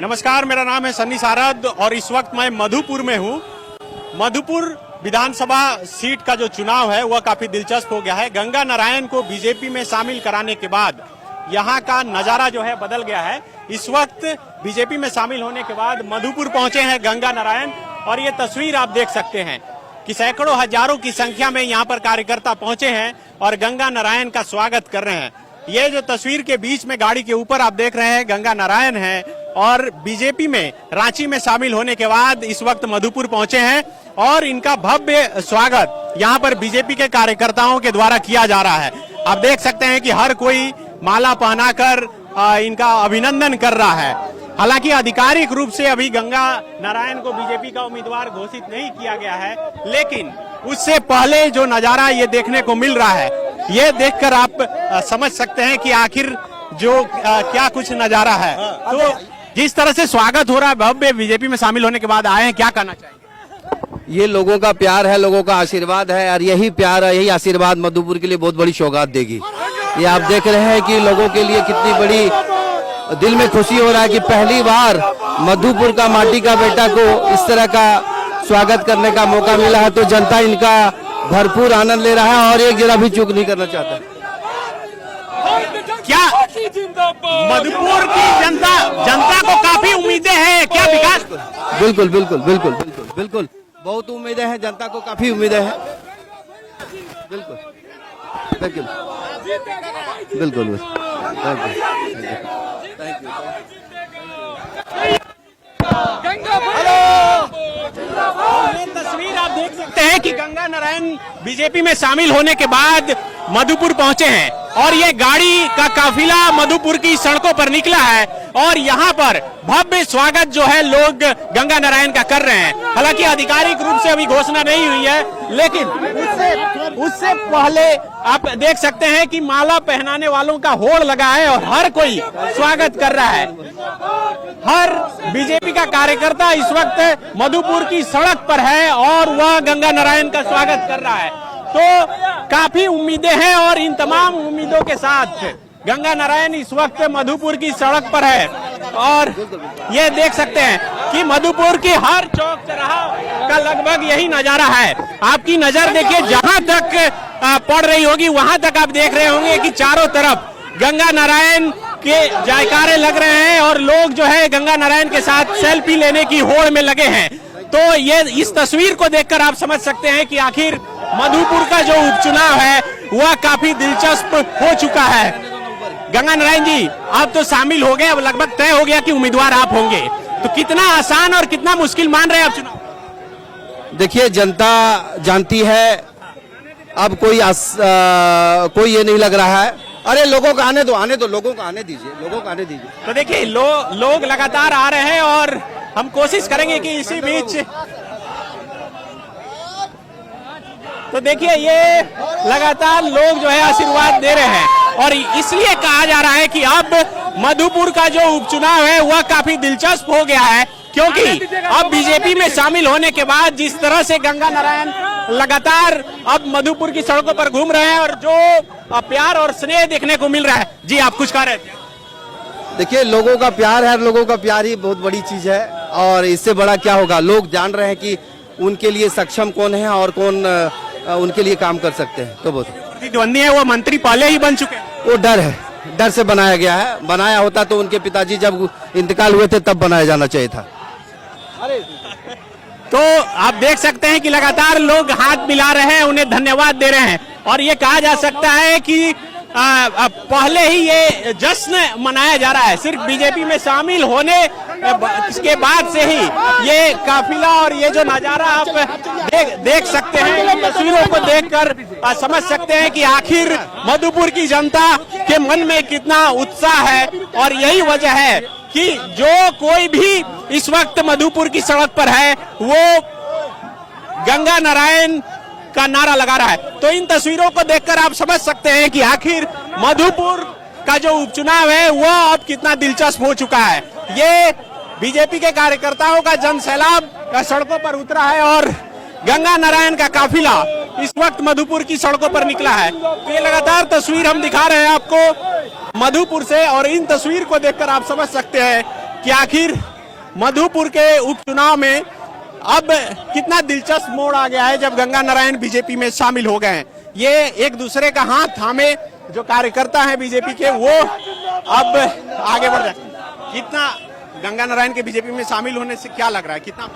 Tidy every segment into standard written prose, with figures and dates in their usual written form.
नमस्कार, मेरा नाम है सन्नी सारद और इस वक्त मैं मधुपुर में हूँ। मधुपुर विधानसभा सीट का जो चुनाव है वह काफी दिलचस्प हो गया है। गंगा नारायण को बीजेपी में शामिल कराने के बाद यहाँ का नजारा जो है बदल गया है। इस वक्त बीजेपी में शामिल होने के बाद मधुपुर पहुंचे हैं गंगा नारायण और ये तस्वीर आप देख सकते हैं कि सैकड़ों हजारों की संख्या में यहाँ पर कार्यकर्ता पहुंचे हैं और गंगा नारायण का स्वागत कर रहे हैं। ये जो तस्वीर के बीच में गाड़ी के ऊपर आप देख रहे हैं गंगा नारायण है और बीजेपी में रांची में शामिल होने के बाद इस वक्त मधुपुर पहुंचे हैं और इनका भव्य स्वागत यहाँ पर बीजेपी के कार्यकर्ताओं के द्वारा किया जा रहा है। आप देख सकते हैं कि हर कोई माला पहनाकर इनका अभिनंदन कर रहा है। हालांकि आधिकारिक रूप से अभी गंगा नारायण को बीजेपी का उम्मीदवार घोषित नहीं किया गया है, लेकिन उससे पहले जो नजारा ये देखने को मिल रहा है, ये देखकर आप समझ सकते हैं कि आखिर जो क्या कुछ नजारा है। तो जिस तरह से स्वागत हो रहा है भव्य, बीजेपी में शामिल होने के बाद आए हैं, क्या कहना चाहेंगे? ये लोगों का प्यार है, लोगों का आशीर्वाद है और यही प्यार यही आशीर्वाद मधुपुर के लिए बहुत बड़ी सौगात देगी। ये आप देख रहे हैं कि लोगों के लिए कितनी बड़ी दिल में खुशी हो रहा है कि पहली बार मधुपुर का माटी का बेटा को इस तरह का स्वागत करने का मौका मिला है। तो जनता इनका भरपूर आनंद ले रहा है और एक जरा भी चूक नहीं करना चाहता। क्या मधुपुर की जनता को काफी उम्मीदें हैं, क्या विकास? बिल्कुल बिल्कुल बिल्कुल बिल्कुल बिल्कुल बहुत उम्मीदें हैं, जनता को काफी उम्मीदें हैं। बिल्कुल बिल्कुल बिल्कुल ये तस्वीर आप देख सकते हैं कि गंगा नारायण बीजेपी में शामिल होने के बाद मधुपुर पहुंचे हैं और ये गाड़ी का काफिला मधुपुर की सड़कों पर निकला है और यहाँ पर भव्य स्वागत जो है लोग गंगा नारायण का कर रहे हैं। हालांकि आधिकारिक रूप से अभी घोषणा नहीं हुई है, लेकिन उससे पहले आप देख सकते हैं कि माला पहनाने वालों का होड़ लगा है और हर कोई स्वागत कर रहा है। हर बीजेपी का कार्यकर्ता इस वक्त मधुपुर की सड़क पर है और वह गंगा नारायण का स्वागत कर रहा है। तो काफी उम्मीदें हैं और इन तमाम उम्मीदों के साथ गंगा नारायण इस वक्त मधुपुर की सड़क पर है और ये देख सकते हैं कि मधुपुर की हर चौक चौराहा का लगभग यही नजारा है। आपकी नजर देखिए, जहां तक पड़ रही होगी वहां तक आप देख रहे होंगे कि चारों तरफ गंगा नारायण के जयकारे लग रहे हैं और लोग जो है गंगा नारायण के साथ सेल्फी लेने की होड़ में लगे हैं। तो ये इस तस्वीर को देखकर आप समझ सकते हैं कि आखिर मधुपुर का जो उपचुनाव है वह काफी दिलचस्प हो चुका है। गंगा नारायण जी, आप तो शामिल हो गए, अब लगभग तय हो गया कि उम्मीदवार आप होंगे, तो कितना आसान और कितना मुश्किल मान रहे हैं आप चुनाव? देखिए, जनता जानती है, अब कोई ये नहीं लग रहा है। अरे लोगों को आने दो, लोगों को आने दीजिए। तो देखिए लोग लगातार आ रहे हैं और हम कोशिश करेंगे कि इसी बीच, तो देखिए ये लगातार लोग जो है आशीर्वाद दे रहे हैं और इसलिए कहा जा रहा है कि अब मधुपुर का जो उपचुनाव है वह काफी दिलचस्प हो गया है, क्योंकि अब बीजेपी में शामिल होने के बाद जिस तरह से गंगा नारायण लगातार अब मधुपुर की सड़कों पर घूम रहे हैं और जो प्यार और स्नेह देखने को मिल रहा है। जी, आप कुछ कह रहे थे? देखिए, लोगों का प्यार है, लोगों का प्यार ही बहुत बड़ी चीज है और इससे बड़ा क्या होगा। लोग जान रहे हैं कि उनके लिए सक्षम कौन है और कौन उनके लिए काम कर सकते हैं। तो बहुत प्रतिद्वंदी है, वो मंत्री पहले ही बन चुके हैं। वो डर से बनाया गया है। बनाया होता तो उनके पिताजी जब इंतकाल हुए थे तब बनाया जाना चाहिए था। तो आप देख सकते हैं कि लगातार लोग हाथ मिला रहे हैं, उन्हें धन्यवाद दे रहे हैं और ये कहा जा सकता है कि पहले ही ये जश्न मनाया जा रहा है। सिर्फ बीजेपी में शामिल होने के बाद से ही ये काफिला और ये जो नजारा आप देख सकते हैं, तस्वीरों को देखकर समझ सकते हैं कि आखिर मधुपुर की जनता के मन में कितना उत्साह है और यही वजह है कि जो कोई भी इस वक्त मधुपुर की सड़क पर है वो गंगा नारायण का नारा लगा रहा है। तो इन तस्वीरों को देखकर आप समझ सकते हैं कि आखिर मधुपुर का जो उपचुनाव है वह अब कितना दिलचस्प हो चुका है। ये बीजेपी के कार्यकर्ताओं का जन सैलाब सड़कों पर उतरा है और गंगा नारायण का काफिला इस वक्त मधुपुर की सड़कों पर निकला है। तो ये लगातार तस्वीर हम दिखा रहे हैं आपको मधुपुर से और इन तस्वीर को देखकर आप समझ सकते हैं कि आखिर मधुपुर के उपचुनाव में अब कितना दिलचस्प मोड़ आ गया है जब गंगा नारायण बीजेपी में शामिल हो गए हैं। ये एक दूसरे का हाथ थामे जो कार्यकर्ता हैं बीजेपी के, वो अब आगे बढ़ रहे हैं। कितना गंगा नारायण के बीजेपी में शामिल होने से क्या लग रहा है, कितना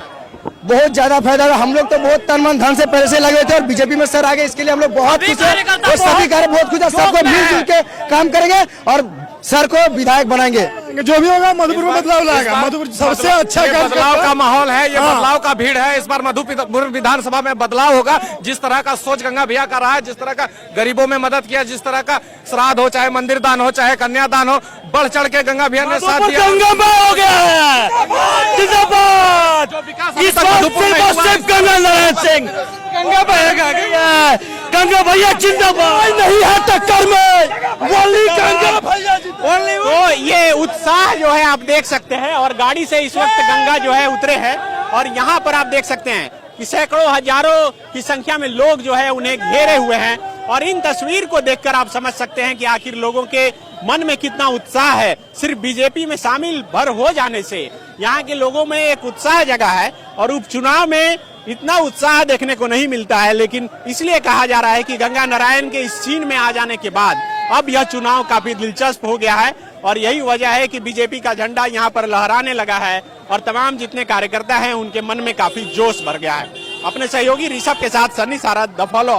बहुत ज्यादा फायदा है। हम लोग तो बहुत तन मन धन से पहले से लगे थे और बीजेपी में सर आ गए, इसके लिए हम लोग बहुत खुश हैं और सभी कार्य बहुत खुश है। सबको मिलजुल के काम करेंगे और सर को विधायक बनाएंगे। जो भी होगा मधुपुर में बदलाव लाएगा। मधुपुर सबसे अच्छा बदलाव का माहौल है, ये बदलाव का भीड़ है। इस बार मधुपुर विधानसभा में बदलाव होगा। जिस तरह का सोच गंगा भैया का रहा है, जिस तरह का गरीबों में मदद किया, जिस तरह का श्राद्ध हो, चाहे मंदिर दान हो, चाहे कन्यादान हो, बढ़ चढ़ के गंगा भैया ने साथ दिया। हो गया है गंगा नारायण सिंह, गंगा भैया जिंदाबाद। नहीं है टक्कर में तो ये उत्साह जो है आप देख सकते हैं। और गाड़ी से इस वक्त गंगा जो है उतरे हैं और यहाँ पर आप देख सकते हैं कि सैकड़ों हजारों की संख्या में लोग जो है उन्हें घेरे हुए हैं। और इन तस्वीर को देखकर आप समझ सकते हैं कि आखिर लोगों के मन में कितना उत्साह है। सिर्फ बीजेपी में शामिल भर हो जाने से यहाँ के लोगों में एक उत्साह जगा है और उपचुनाव में इतना उत्साह देखने को नहीं मिलता है। लेकिन इसलिए कहा जा रहा है कि गंगा नारायण के इस सीन में आ जाने के बाद अब यह चुनाव काफी दिलचस्प हो गया है और यही वजह है कि बीजेपी का झंडा यहाँ पर लहराने लगा है और तमाम जितने कार्यकर्ता हैं उनके मन में काफी जोश भर गया है। अपने सहयोगी ऋषभ के साथ सन्नी सारा द फॉलो।